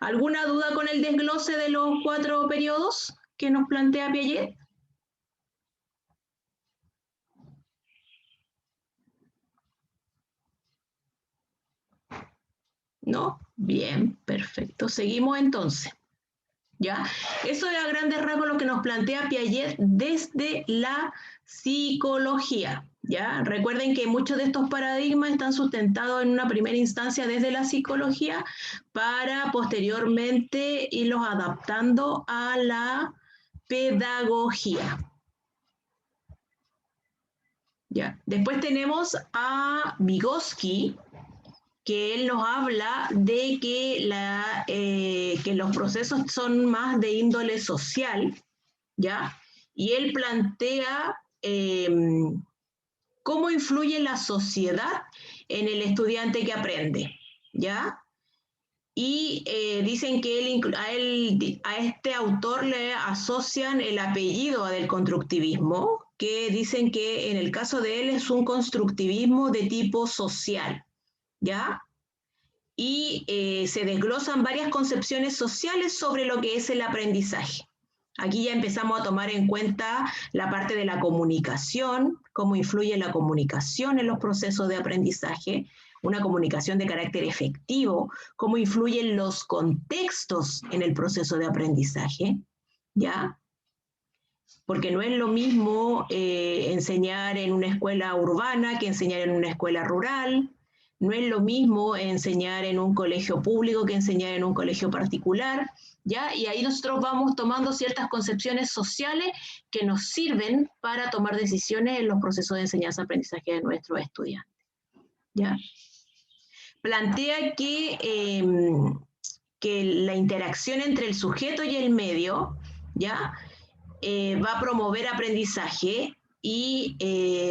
¿Alguna duda con el desglose de los 4 periodos que nos plantea Piaget? ¿No? Bien, perfecto. Seguimos entonces. ¿Ya? Eso es a grandes rasgos lo que nos plantea Piaget desde la psicología. ¿Ya? Recuerden que muchos de estos paradigmas están sustentados en una primera instancia desde la psicología para posteriormente irlos adaptando a la pedagogía. ¿Ya? Después tenemos a Vygotsky, que él nos habla de que los procesos son más de índole social, ¿ya? Y él plantea cómo influye la sociedad en el estudiante que aprende, ¿ya? Y dicen que a este autor le asocian el apellido del constructivismo, que dicen que en el caso de él es un constructivismo de tipo social, ¿ya? Y se desglosan varias concepciones sociales sobre lo que es el aprendizaje. Aquí ya empezamos a tomar en cuenta la parte de la comunicación, cómo influye la comunicación en los procesos de aprendizaje, una comunicación de carácter efectivo, cómo influyen los contextos en el proceso de aprendizaje, ¿ya? Porque no es lo mismo enseñar en una escuela urbana que enseñar en una escuela rural, no es lo mismo enseñar en un colegio público que enseñar en un colegio particular, ¿ya? Y ahí nosotros vamos tomando ciertas concepciones sociales que nos sirven para tomar decisiones en los procesos de enseñanza-aprendizaje de nuestros estudiantes, ¿ya? Plantea que la interacción entre el sujeto y el medio, ¿ya? Va a promover aprendizaje y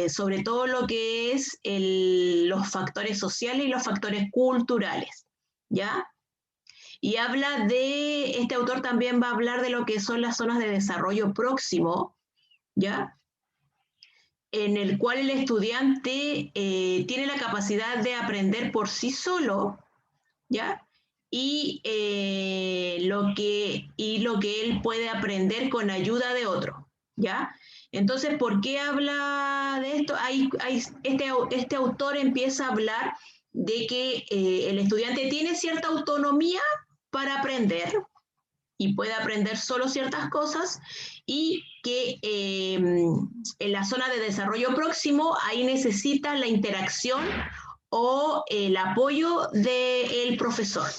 sobre todo lo que es los factores sociales y los factores culturales, ¿ya? Y este autor también va a hablar de lo que son las zonas de desarrollo próximo, ¿ya? En el cual el estudiante tiene la capacidad de aprender por sí solo, ¿ya? Y lo que él puede aprender con ayuda de otro, ¿ya? Entonces, ¿por qué habla de esto? Este autor empieza a hablar de que el estudiante tiene cierta autonomía para aprender y puede aprender solo ciertas cosas y que en la zona de desarrollo próximo ahí necesita la interacción o el apoyo del profesor,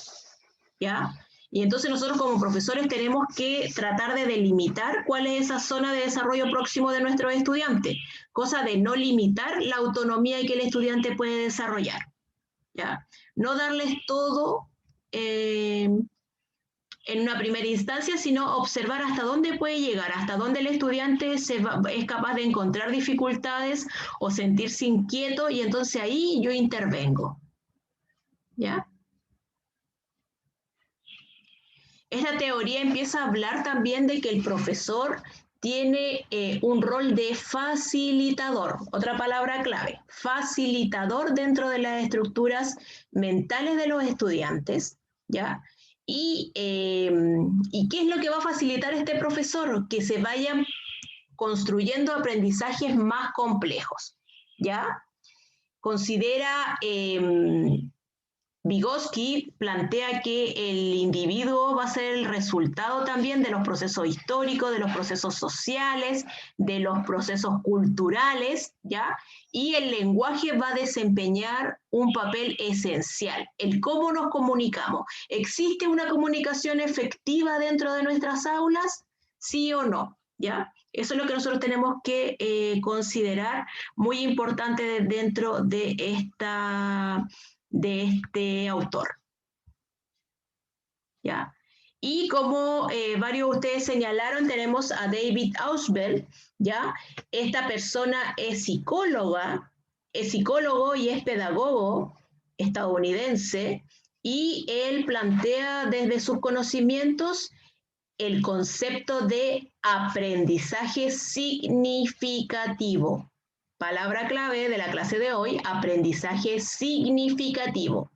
¿ya? Y entonces nosotros como profesores tenemos que tratar de delimitar cuál es esa zona de desarrollo próximo de nuestros estudiantes, cosa de no limitar la autonomía que el estudiante puede desarrollar, ¿ya? No darles todo en una primera instancia, sino observar hasta dónde puede llegar, hasta dónde el estudiante es capaz de encontrar dificultades o sentirse inquieto y entonces ahí yo intervengo, ¿ya? Esta teoría empieza a hablar también de que el profesor tiene un rol de facilitador, otra palabra clave, facilitador dentro de las estructuras mentales de los estudiantes, ¿ya? ¿Y qué es lo que va a facilitar este profesor? Que se vayan construyendo aprendizajes más complejos, ¿ya? Considera Vygotsky plantea que el individuo va a ser el resultado también de los procesos históricos, de los procesos sociales, de los procesos culturales, ¿ya? Y el lenguaje va a desempeñar un papel esencial, el cómo nos comunicamos. ¿Existe una comunicación efectiva dentro de nuestras aulas? ¿Sí o no? ¿Ya? Eso es lo que nosotros tenemos que considerar muy importante dentro de este autor, ¿ya? Y como varios de ustedes señalaron, tenemos a David Ausubel, ¿ya? Esta persona es psicólogo y es pedagogo estadounidense, y él plantea desde sus conocimientos el concepto de aprendizaje significativo. Palabra clave de la clase de hoy, aprendizaje significativo.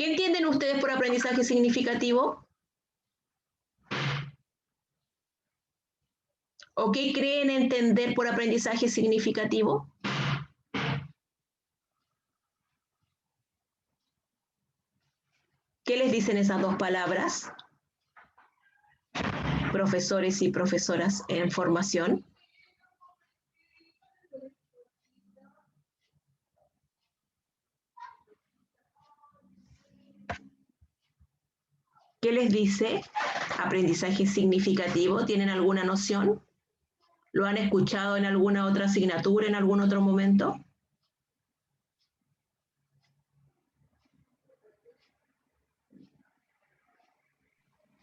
¿Qué entienden ustedes por aprendizaje significativo? ¿O qué creen entender por aprendizaje significativo? ¿Qué les dicen esas dos palabras? Profesores y profesoras en formación. ¿Qué les dice aprendizaje significativo? ¿Tienen alguna noción? ¿Lo han escuchado en alguna otra asignatura, en algún otro momento?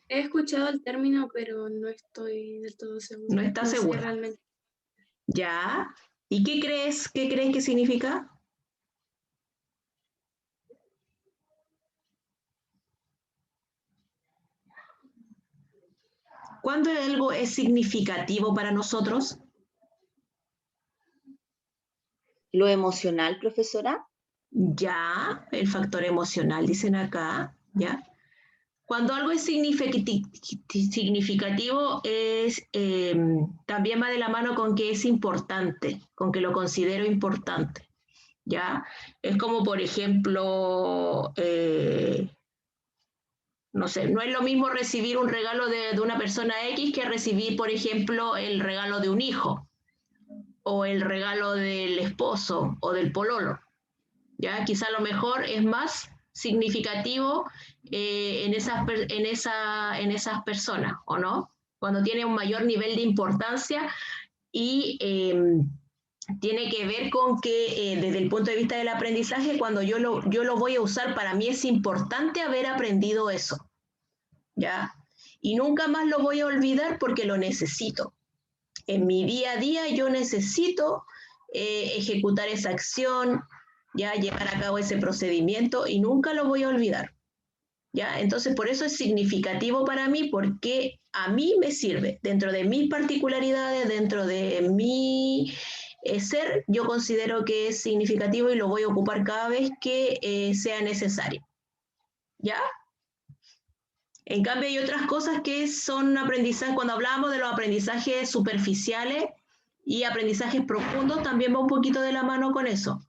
He escuchado el término, pero no estoy del todo segura. ¿No está segura? Realmente. Ya. ¿Y qué crees que significa? ¿Cuándo algo es significativo para nosotros? ¿Lo emocional, profesora? Ya, el factor emocional, dicen acá, ¿ya? Cuando algo es significativo, también va de la mano con que es importante, con que lo considero importante, ¿ya? Es como, por ejemplo, no sé, no es lo mismo recibir un regalo de una persona X que recibir, por ejemplo, el regalo de un hijo, o el regalo del esposo, o del pololo. ¿Ya? Quizá a lo mejor es más significativo en esas personas, ¿o no? Cuando tiene un mayor nivel de importancia y tiene que ver con que desde el punto de vista del aprendizaje, cuando yo lo voy a usar, para mí es importante haber aprendido eso, ¿ya? Y nunca más lo voy a olvidar porque lo necesito. En mi día a día yo necesito ejecutar esa acción, ya llevar a cabo ese procedimiento y nunca lo voy a olvidar. ¿Ya? Entonces, por eso es significativo para mí, porque a mí me sirve. Dentro de mis particularidades, dentro de mi ser, yo considero que es significativo y lo voy a ocupar cada vez que sea necesario. ¿Ya? En cambio, hay otras cosas que son aprendizajes, cuando hablamos de los aprendizajes superficiales y aprendizajes profundos, también va un poquito de la mano con eso.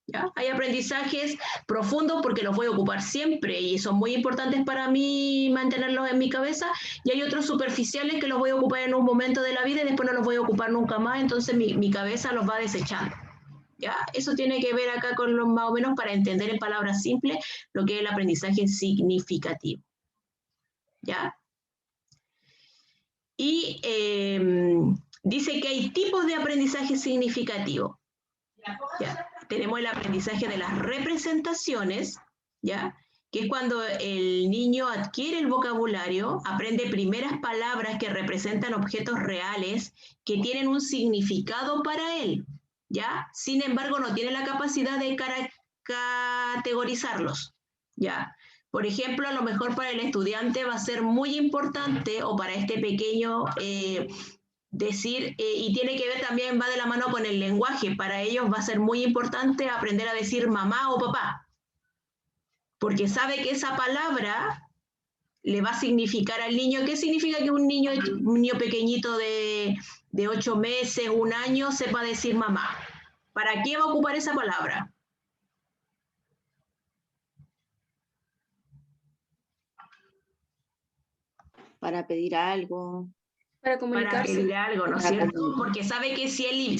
¿Ya? Hay aprendizajes profundos porque los voy a ocupar siempre y son muy importantes para mí mantenerlos en mi cabeza, y hay otros superficiales que los voy a ocupar en un momento de la vida y después no los voy a ocupar nunca más, entonces mi cabeza los va desechando. ¿Ya? Eso tiene que ver acá con los más o menos para entender en palabras simples lo que es el aprendizaje significativo. ¿Ya? Y dice que hay tipos de aprendizaje significativo. ¿Ya? Tenemos el aprendizaje de las representaciones, ¿ya? Que es cuando el niño adquiere el vocabulario, aprende primeras palabras que representan objetos reales que tienen un significado para él, ¿ya? Sin embargo, no tiene la capacidad de categorizarlos, ¿ya? Por ejemplo, a lo mejor para el estudiante va a ser muy importante, o para este pequeño, decir, y tiene que ver también, va de la mano con el lenguaje, para ellos va a ser muy importante aprender a decir mamá o papá, porque sabe que esa palabra le va a significar al niño. ¿Qué significa que un niño pequeñito de 8 meses, 1 año, sepa decir mamá? ¿Para qué va a ocupar esa palabra? Para pedir algo. Para comunicarse. Para pedir algo, ¿no es cierto? Porque sabe que si él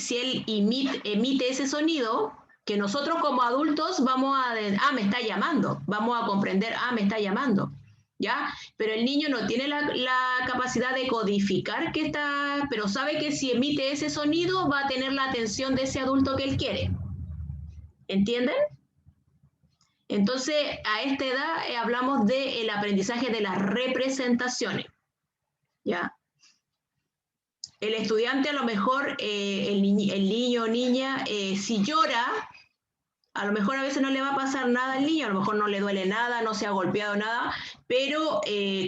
emite ese sonido, que nosotros como adultos vamos a, me está llamando, vamos a comprender, me está llamando, ¿ya? Pero el niño no tiene la capacidad de codificar que está, pero sabe que si emite ese sonido va a tener la atención de ese adulto que él quiere. ¿Entienden? Entonces, a esta edad hablamos del aprendizaje de las representaciones, ¿ya? El estudiante a lo mejor, el niño o niña, si llora, a lo mejor a veces no le va a pasar nada al niño, a lo mejor no le duele nada, no se ha golpeado nada, pero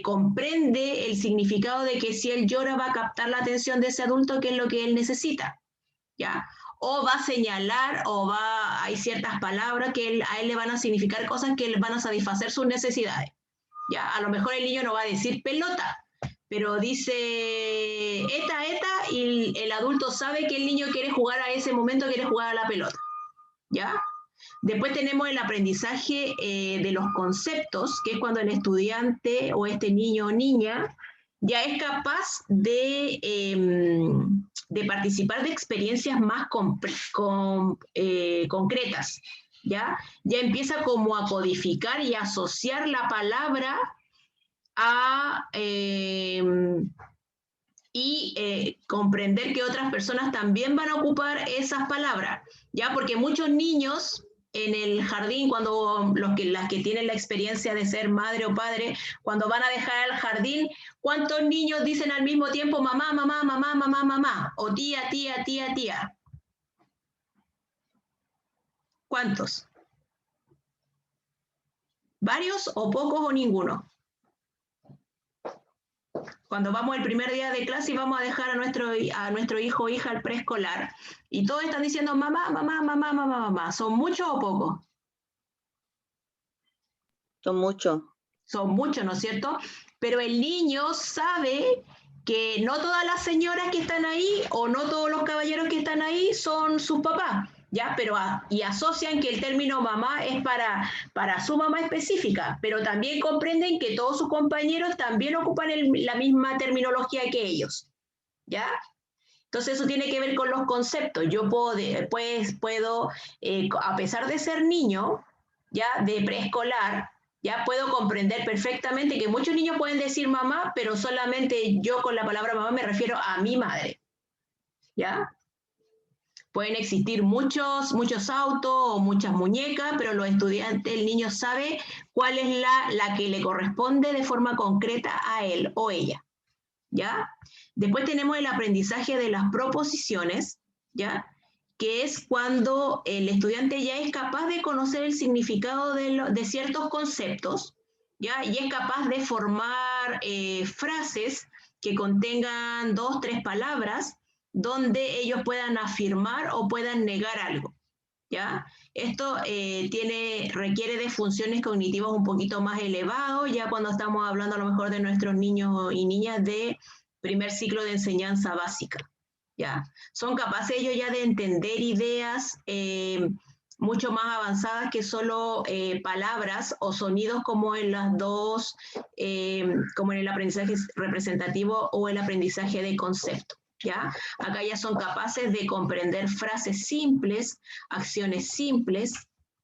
comprende el significado de que si él llora va a captar la atención de ese adulto, que es lo que él necesita, ¿ya? o va a señalar, hay ciertas palabras que a él le van a significar cosas que le van a satisfacer sus necesidades. ¿Ya? A lo mejor el niño no va a decir pelota, pero dice eta, y el adulto sabe que el niño quiere jugar a ese momento, quiere jugar a la pelota. ¿Ya? Después tenemos el aprendizaje de los conceptos, que es cuando el estudiante o este niño o niña ya es capaz de participar de experiencias más concretas. ¿Ya? Ya empieza como a codificar y a asociar la palabra a... comprender que otras personas también van a ocupar esas palabras, ¿ya? Porque muchos niños en el jardín, cuando las que tienen la experiencia de ser madre o padre, cuando van a dejar al jardín, ¿cuántos niños dicen al mismo tiempo mamá, mamá, mamá, mamá, mamá? O tía, tía, tía, tía. ¿Cuántos? ¿Varios o pocos o ninguno? Cuando vamos el primer día de clase y vamos a dejar a nuestro hijo o hija al preescolar, y todos están diciendo mamá, mamá, mamá, mamá, mamá. ¿Son muchos o pocos? Son muchos. Son muchos, ¿no es cierto? Pero el niño sabe que no todas las señoras que están ahí o no todos los caballeros que están ahí son sus papás, ¿ya? Pero y asocian que el término mamá es para su mamá específica, pero también comprenden que todos sus compañeros también ocupan la misma terminología que ellos, ¿ya? Entonces eso tiene que ver con los conceptos. Yo puedo a pesar de ser niño, ya de preescolar, ya puedo comprender perfectamente que muchos niños pueden decir mamá, pero solamente yo con la palabra mamá me refiero a mi madre, ¿ya? Pueden existir muchos autos o muchas muñecas, pero los estudiantes, el niño sabe cuál es la que le corresponde de forma concreta a él o ella, ¿ya? Después tenemos el aprendizaje de las proposiciones, ¿ya? Que es cuando el estudiante ya es capaz de conocer el significado de ciertos conceptos, ¿ya? Y es capaz de formar frases que contengan 2, 3 palabras, donde ellos puedan afirmar o puedan negar algo, ¿ya? Esto requiere de funciones cognitivas un poquito más elevadas, ya cuando estamos hablando a lo mejor de nuestros niños y niñas de primer ciclo de enseñanza básica, ¿ya? Son capaces ellos ya de entender ideas mucho más avanzadas que solo palabras o sonidos como en como en el aprendizaje representativo o el aprendizaje de concepto, ¿ya? Acá ya son capaces de comprender frases simples, acciones simples,